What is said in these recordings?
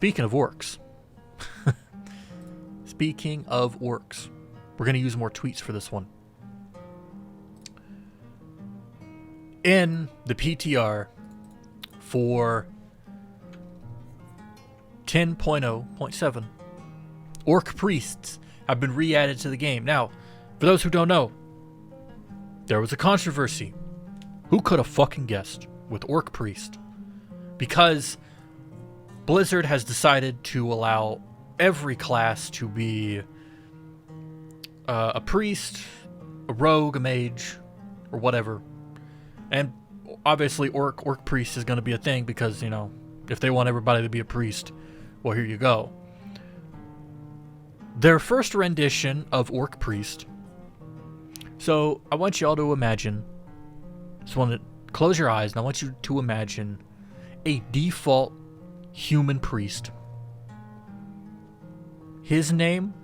speaking of orcs. Speaking of orcs. We're going to use more tweets for this one. In the PTR for 10.0.7, orc priests have been re-added to the game. Now, for those who don't know, there was a controversy. Who could have fucking guessed with orc priest? Because Blizzard has decided to allow every class to be a priest, a rogue, a mage, or whatever. And obviously orc priest is going to be a thing because, you know, if they want everybody to be a priest, well, here you go. Their first rendition of orc priest. So I want you all to imagine, just want to close your eyes and I want you to imagine a default human priest. His name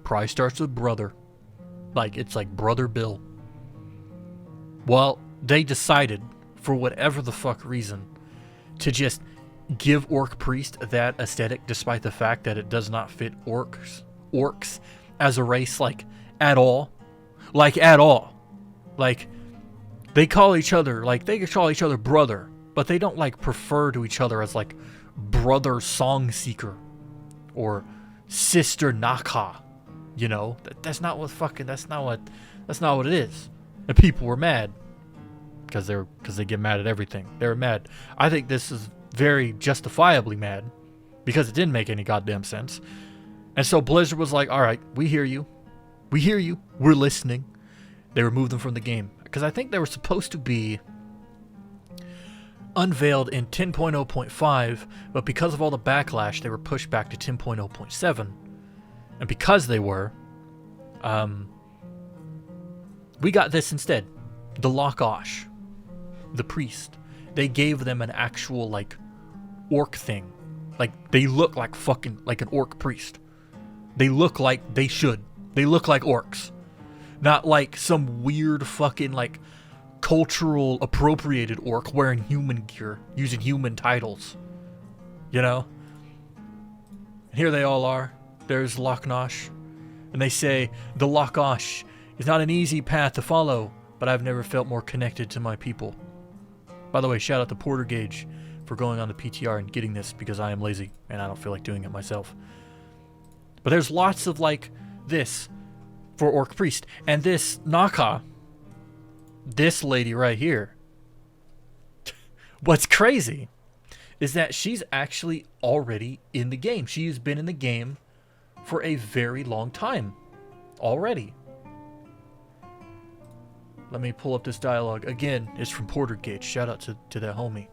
probably starts with brother. Like, it's like Brother Bill. Well, they decided, for whatever the fuck reason, to just give orc priest that aesthetic, despite the fact that it does not fit orcs as a race, like, at all. Like, at all. Like, they call each other brother, but they don't, like, prefer to each other as, like, brother song seeker or sister Naka. You know, that's not what it is. And people were mad because they get mad at everything. They were mad. I think this is very justifiably mad because it didn't make any goddamn sense. And so Blizzard was like, all right, we hear you. We're listening. They removed them from the game because I think they were supposed to be unveiled in 10.0.5, but because of all the backlash, they were pushed back to 10.0.7. And because they were, we got this instead. The lok'osh, the priest. They gave them an actual, like, orc thing. Like, they look like fucking, like an orc priest. They look like they should. They look like orcs. Not like some weird fucking, like, cultural appropriated orc wearing human gear, using human titles. You know? And here they all are. There's lok'osh. And they say, the lok'osh is not an easy path to follow, but I've never felt more connected to my people. By the way, shout out to Porter Gage for going on the PTR and getting this because I am lazy and I don't feel like doing it myself. But there's lots of, like, this for orc priest. And this Naka, this lady right here, what's crazy is that she's actually already in the game. She has been in the game for a very long time already. Let me pull up this dialogue. Again, it's from Porter Gage. Shout out to that homie.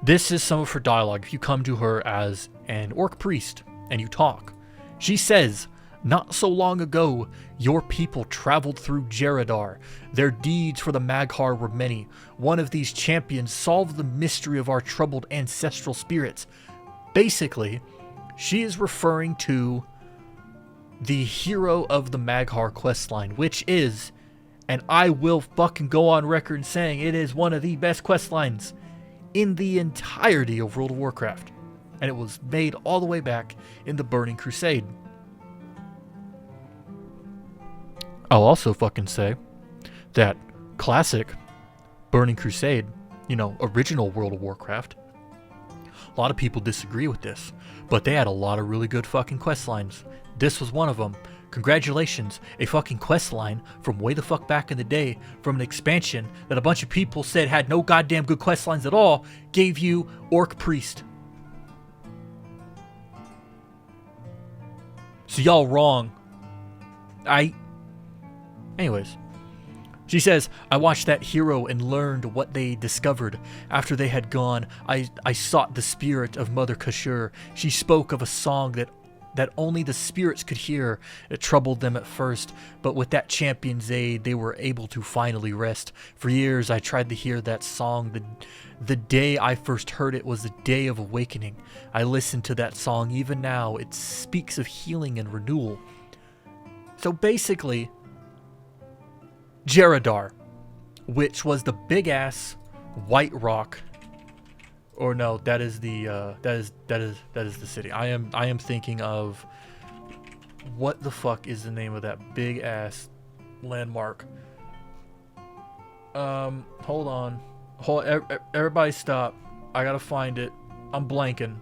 This is some of her dialogue. If you come to her as an orc priest and you talk, she says, "Not so long ago, your people traveled through Jeradar. Their deeds for the Maghar were many. One of these champions solved the mystery of our troubled ancestral spirits." Basically, she is referring to the hero of the Maghar questline, which is, and I will fucking go on record saying it is one of the best questlines in the entirety of World of Warcraft. And it was made all the way back in the Burning Crusade. I'll also fucking say that classic Burning Crusade, you know, original World of Warcraft, a lot of people disagree with this, but they had a lot of really good fucking quest lines. This was one of them. Congratulations, a fucking quest line from way the fuck back in the day, from an expansion that a bunch of people said had no goddamn good quest lines at all, gave you Orc Priest. So y'all wrong. Anyways. She says, "I watched that hero and learned what they discovered. After they had gone, I sought the spirit of Mother Kashur. She spoke of a song that only the spirits could hear. It troubled them at first, but with that champion's aid, they were able to finally rest. For years, I tried to hear that song. The day I first heard it was the day of awakening. I listened to that song. Even now, it speaks of healing and renewal." So basically, Jeradar, which was the big-ass white rock or no, that is the that is the city. I am thinking of, what the fuck is the name of that big ass landmark? Hold on. Everybody stop. I gotta find it. I'm blanking.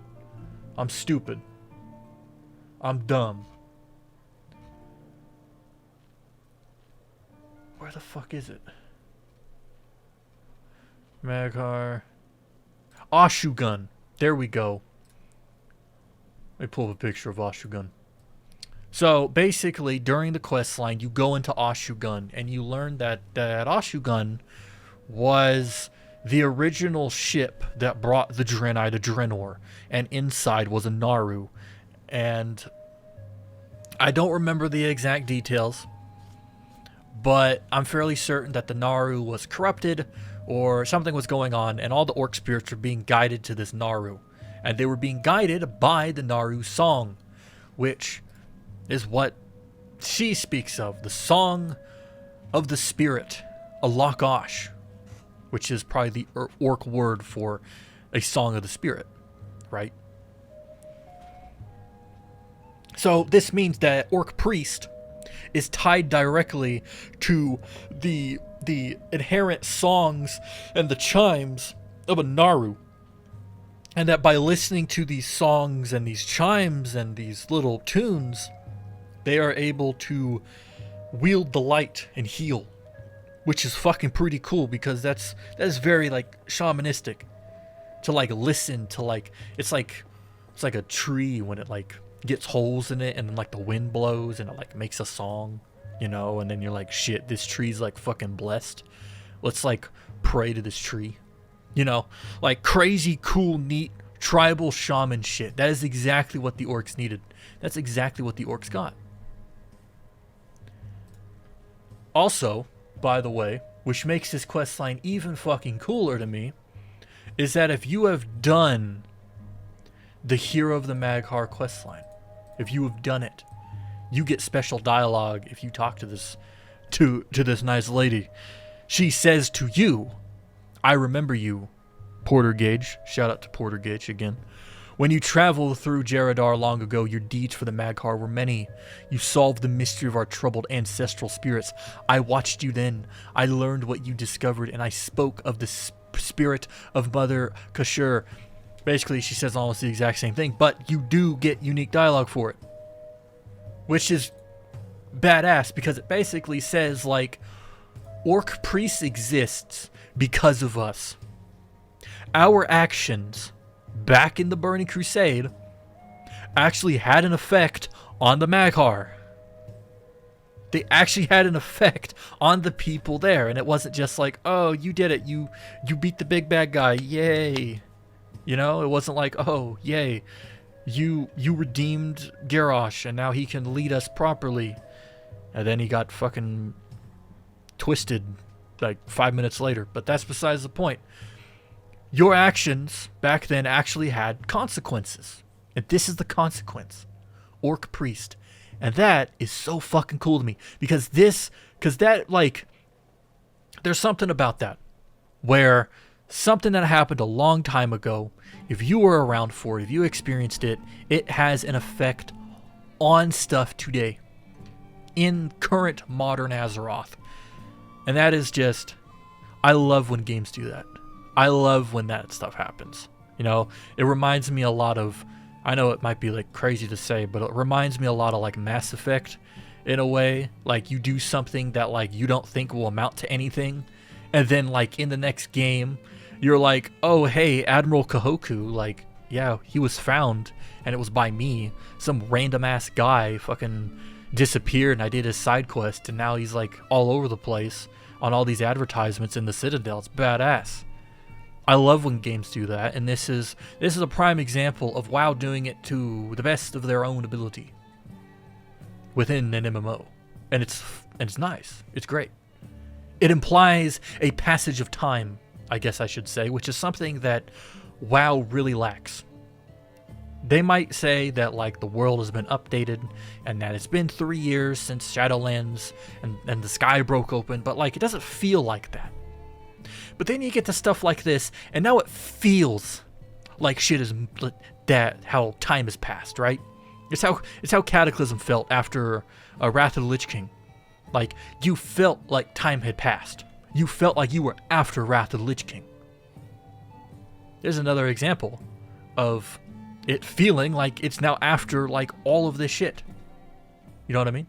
I'm stupid. I'm dumb. Where the fuck is it? Maghar. Oshugun. There we go. Let me pull up a picture of Oshugun. So basically, during the quest line, you go into Oshugun, and you learn that Oshugun was the original ship that brought the Draenei to Draenor, and inside was a Naru. And I don't remember the exact details, but I'm fairly certain that the Naru was corrupted, or something was going on, and all the orc spirits were being guided to this Naru. And they were being guided by the Naru song, which is what she speaks of, the song of the spirit, a lok'osh, which is probably the orc word for a song of the spirit, right? So this means that orc priest is tied directly to the inherent songs and the chimes of a Naru. And that by listening to these songs and these chimes and these little tunes, they are able to wield the light and heal, which is fucking pretty cool, because that is very like shamanistic to like listen to, like it's like a tree when it like gets holes in it and then like the wind blows and it like makes a song, you know, and then you're like, shit, this tree's like fucking blessed. Let's like pray to this tree, you know, like crazy cool neat tribal shaman shit. That is exactly what the orcs needed. That's exactly what the orcs got. Also, by the way, which makes this questline even fucking cooler to me, is that if you have done the Hero of the Maghar questline, if you have done it, you get special dialogue if you talk to this this nice lady. She says to you, "I remember you, Porter Gage." Shout out to Porter Gage again. "When you traveled through Jaradar long ago, your deeds for the Maghar were many. You solved the mystery of our troubled ancestral spirits. I watched you then. I learned what you discovered, and I spoke of the spirit of Mother Kashur." Basically, she says almost the exact same thing, but you do get unique dialogue for it, which is badass, because it basically says, like, orc priest exists because of us. Our actions back in the Burning Crusade actually had an effect on the Maghar. They actually had an effect on the people there, and it wasn't just like, oh, you did it, you beat the big bad guy, yay. You know, it wasn't like, oh, yay, you redeemed Garrosh and now he can lead us properly. And then he got fucking twisted like 5 minutes later. But that's besides the point. Your actions back then actually had consequences. And this is the consequence. Orc priest. And that is so fucking cool to me. Because that, like, there's something about that. Where something that happened a long time ago, if you were around for it, if you experienced it, it has an effect on stuff today. In current modern Azeroth. And that is just, I love when games do that. I love when that stuff happens. You know, it reminds me a lot of, I know it might be like crazy to say, but it reminds me a lot of like Mass Effect in a way. Like you do something that like you don't think will amount to anything, and then like in the next game, you're like, oh hey, Admiral Kahoku, like, yeah, he was found, and it was by me. Some random ass guy fucking disappeared, and I did his side quest, and now he's like all over the place on all these advertisements in the Citadel. It's badass. I love when games do that, and this is a prime example of WoW doing it to the best of their own ability within an MMO, and it's nice. It's great. It implies a passage of time, I guess I should say, which is something that WoW really lacks. They might say that like the world has been updated and that it's been 3 years since Shadowlands and the sky broke open, but like it doesn't feel like that. But then you get to stuff like this, and now it feels like shit is that how time has passed, right? It's how Cataclysm felt after Wrath of the Lich King. Like, you felt like time had passed. You felt like you were after Wrath of the Lich King. There's another example of it feeling like it's now after, like, all of this shit. You know what I mean?